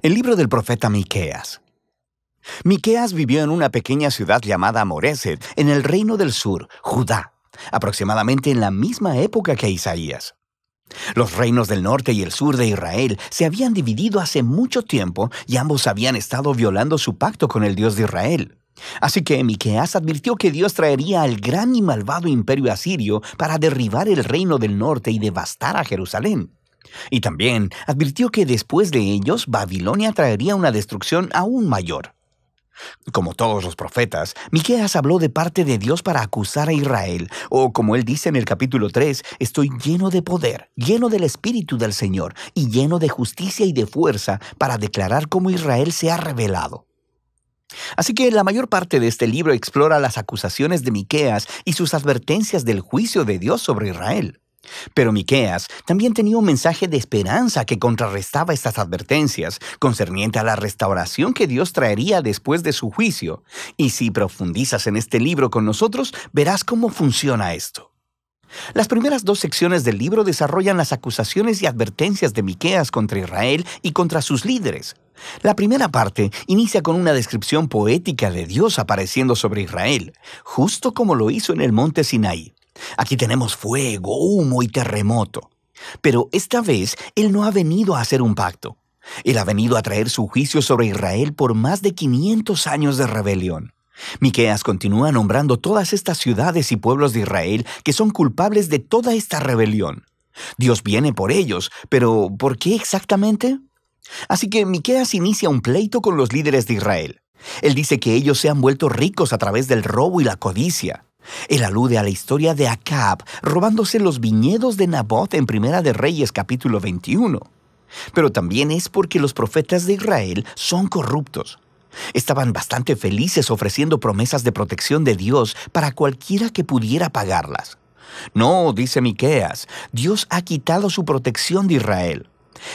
El libro del profeta Miqueas. Miqueas vivió en una pequeña ciudad llamada Moreset, en el reino del sur, Judá, aproximadamente en la misma época que Isaías. Los reinos del norte y el sur de Israel se habían dividido hace mucho tiempo y ambos habían estado violando su pacto con el Dios de Israel. Así que Miqueas advirtió que Dios traería al gran y malvado imperio asirio para derribar el reino del norte y devastar a Jerusalén. Y también advirtió que después de ellos, Babilonia traería una destrucción aún mayor. Como todos los profetas, Miqueas habló de parte de Dios para acusar a Israel, o como él dice en el capítulo 3, estoy lleno de poder, lleno del Espíritu del Señor, y lleno de justicia y de fuerza para declarar cómo Israel se ha rebelado. Así que la mayor parte de este libro explora las acusaciones de Miqueas y sus advertencias del juicio de Dios sobre Israel. Pero Miqueas también tenía un mensaje de esperanza que contrarrestaba estas advertencias, concerniente a la restauración que Dios traería después de su juicio. Y si profundizas en este libro con nosotros, verás cómo funciona esto. Las primeras dos secciones del libro desarrollan las acusaciones y advertencias de Miqueas contra Israel y contra sus líderes. La primera parte inicia con una descripción poética de Dios apareciendo sobre Israel, justo como lo hizo en el monte Sinaí. Aquí tenemos fuego, humo y terremoto. Pero esta vez Él no ha venido a hacer un pacto. Él ha venido a traer su juicio sobre Israel por más de 500 años de rebelión. Miqueas continúa nombrando todas estas ciudades y pueblos de Israel que son culpables de toda esta rebelión. Dios viene por ellos, pero ¿por qué exactamente? Así que Miqueas inicia un pleito con los líderes de Israel. Él dice que ellos se han vuelto ricos a través del robo y la codicia. Él alude a la historia de Acab robándose los viñedos de Nabot en Primera de Reyes capítulo 21. Pero también es porque los profetas de Israel son corruptos. Estaban bastante felices ofreciendo promesas de protección de Dios para cualquiera que pudiera pagarlas. No, dice Miqueas, Dios ha quitado su protección de Israel.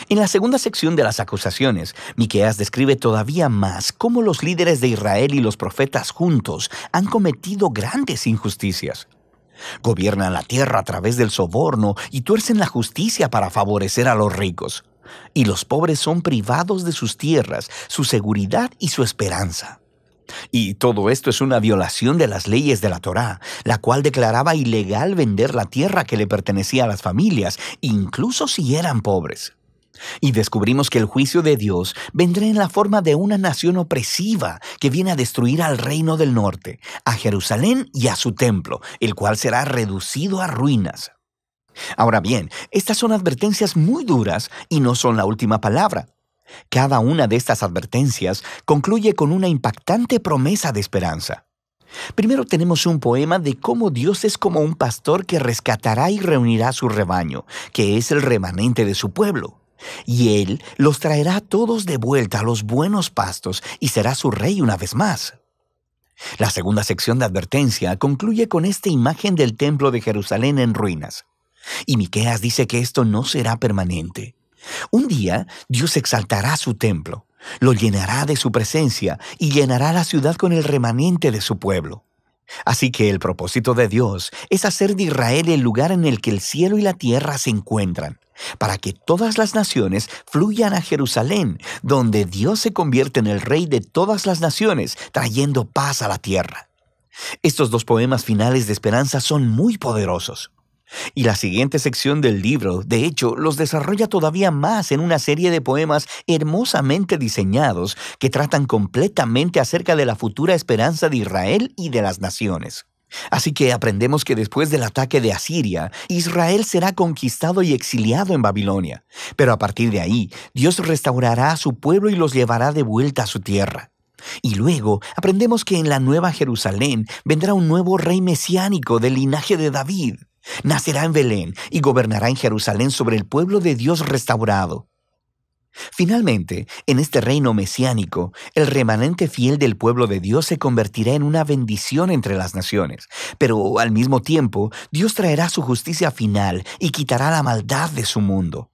En la segunda sección de las acusaciones, Miqueas describe todavía más cómo los líderes de Israel y los profetas juntos han cometido grandes injusticias. Gobiernan la tierra a través del soborno y tuercen la justicia para favorecer a los ricos. Y los pobres son privados de sus tierras, su seguridad y su esperanza. Y todo esto es una violación de las leyes de la Torá, la cual declaraba ilegal vender la tierra que le pertenecía a las familias, incluso si eran pobres. Y descubrimos que el juicio de Dios vendrá en la forma de una nación opresiva que viene a destruir al reino del norte, a Jerusalén y a su templo, el cual será reducido a ruinas. Ahora bien, estas son advertencias muy duras y no son la última palabra. Cada una de estas advertencias concluye con una impactante promesa de esperanza. Primero tenemos un poema de cómo Dios es como un pastor que rescatará y reunirá a su rebaño, que es el remanente de su pueblo. Y Él los traerá a todos de vuelta a los buenos pastos y será su rey una vez más. La segunda sección de advertencia concluye con esta imagen del templo de Jerusalén en ruinas. Y Miqueas dice que esto no será permanente. Un día Dios exaltará su templo, lo llenará de su presencia y llenará la ciudad con el remanente de su pueblo. Así que el propósito de Dios es hacer de Israel el lugar en el que el cielo y la tierra se encuentran, para que todas las naciones fluyan a Jerusalén, donde Dios se convierte en el rey de todas las naciones, trayendo paz a la tierra. Estos dos poemas finales de esperanza son muy poderosos. Y la siguiente sección del libro, de hecho, los desarrolla todavía más en una serie de poemas hermosamente diseñados que tratan completamente acerca de la futura esperanza de Israel y de las naciones. Así que aprendemos que después del ataque de Asiria, Israel será conquistado y exiliado en Babilonia. Pero a partir de ahí, Dios restaurará a su pueblo y los llevará de vuelta a su tierra. Y luego aprendemos que en la Nueva Jerusalén vendrá un nuevo rey mesiánico del linaje de David. Nacerá en Belén y gobernará en Jerusalén sobre el pueblo de Dios restaurado. Finalmente, en este reino mesiánico, el remanente fiel del pueblo de Dios se convertirá en una bendición entre las naciones. Pero al mismo tiempo, Dios traerá su justicia final y quitará la maldad de su mundo.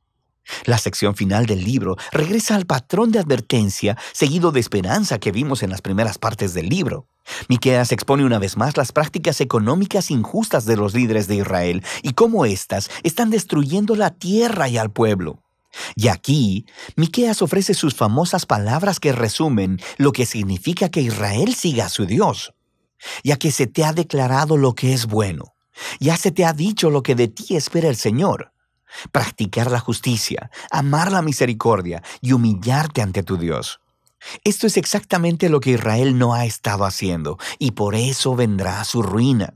La sección final del libro regresa al patrón de advertencia seguido de esperanza que vimos en las primeras partes del libro. Miqueas expone una vez más las prácticas económicas injustas de los líderes de Israel y cómo éstas están destruyendo la tierra y al pueblo. Y aquí, Miqueas ofrece sus famosas palabras que resumen lo que significa que Israel siga a su Dios. Ya que se te ha declarado lo que es bueno, ya se te ha dicho lo que de ti espera el Señor. Practicar la justicia, amar la misericordia y humillarte ante tu Dios. Esto es exactamente lo que Israel no ha estado haciendo, y por eso vendrá su ruina.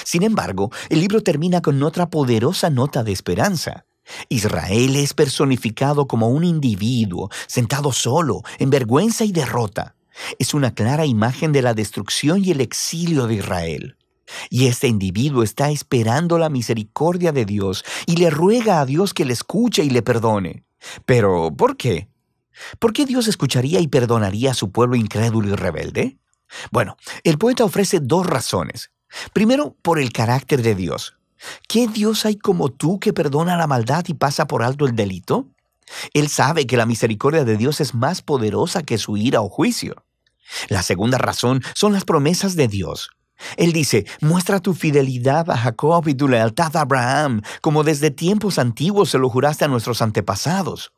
Sin embargo, el libro termina con otra poderosa nota de esperanza. Israel es personificado como un individuo, sentado solo, en vergüenza y derrota. Es una clara imagen de la destrucción y el exilio de Israel. Y este individuo está esperando la misericordia de Dios y le ruega a Dios que le escuche y le perdone. Pero, ¿por qué? ¿Por qué Dios escucharía y perdonaría a su pueblo incrédulo y rebelde? Bueno, el poeta ofrece dos razones. Primero, por el carácter de Dios. ¿Qué Dios hay como tú que perdona la maldad y pasa por alto el delito? Él sabe que la misericordia de Dios es más poderosa que su ira o juicio. La segunda razón son las promesas de Dios. Él dice, muestra tu fidelidad a Jacob y tu lealtad a Abraham, como desde tiempos antiguos se lo juraste a nuestros antepasados.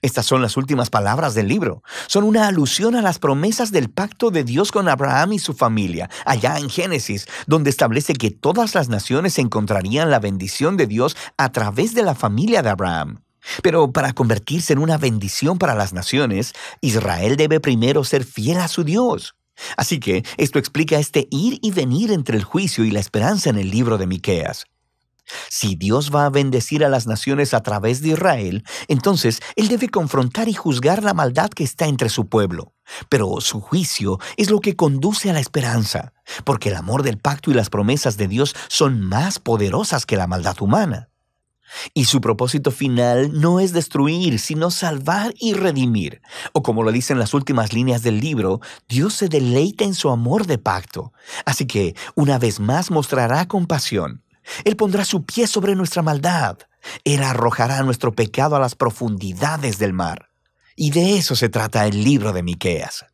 Estas son las últimas palabras del libro. Son una alusión a las promesas del pacto de Dios con Abraham y su familia, allá en Génesis, donde establece que todas las naciones encontrarían la bendición de Dios a través de la familia de Abraham. Pero para convertirse en una bendición para las naciones, Israel debe primero ser fiel a su Dios. Así que esto explica este ir y venir entre el juicio y la esperanza en el libro de Miqueas. Si Dios va a bendecir a las naciones a través de Israel, entonces Él debe confrontar y juzgar la maldad que está entre su pueblo. Pero su juicio es lo que conduce a la esperanza, porque el amor del pacto y las promesas de Dios son más poderosas que la maldad humana. Y su propósito final no es destruir, sino salvar y redimir. O como lo dicen las últimas líneas del libro, Dios se deleita en su amor de pacto. Así que, una vez más mostrará compasión. Él pondrá su pie sobre nuestra maldad. Él arrojará nuestro pecado a las profundidades del mar. Y de eso se trata el libro de Miqueas.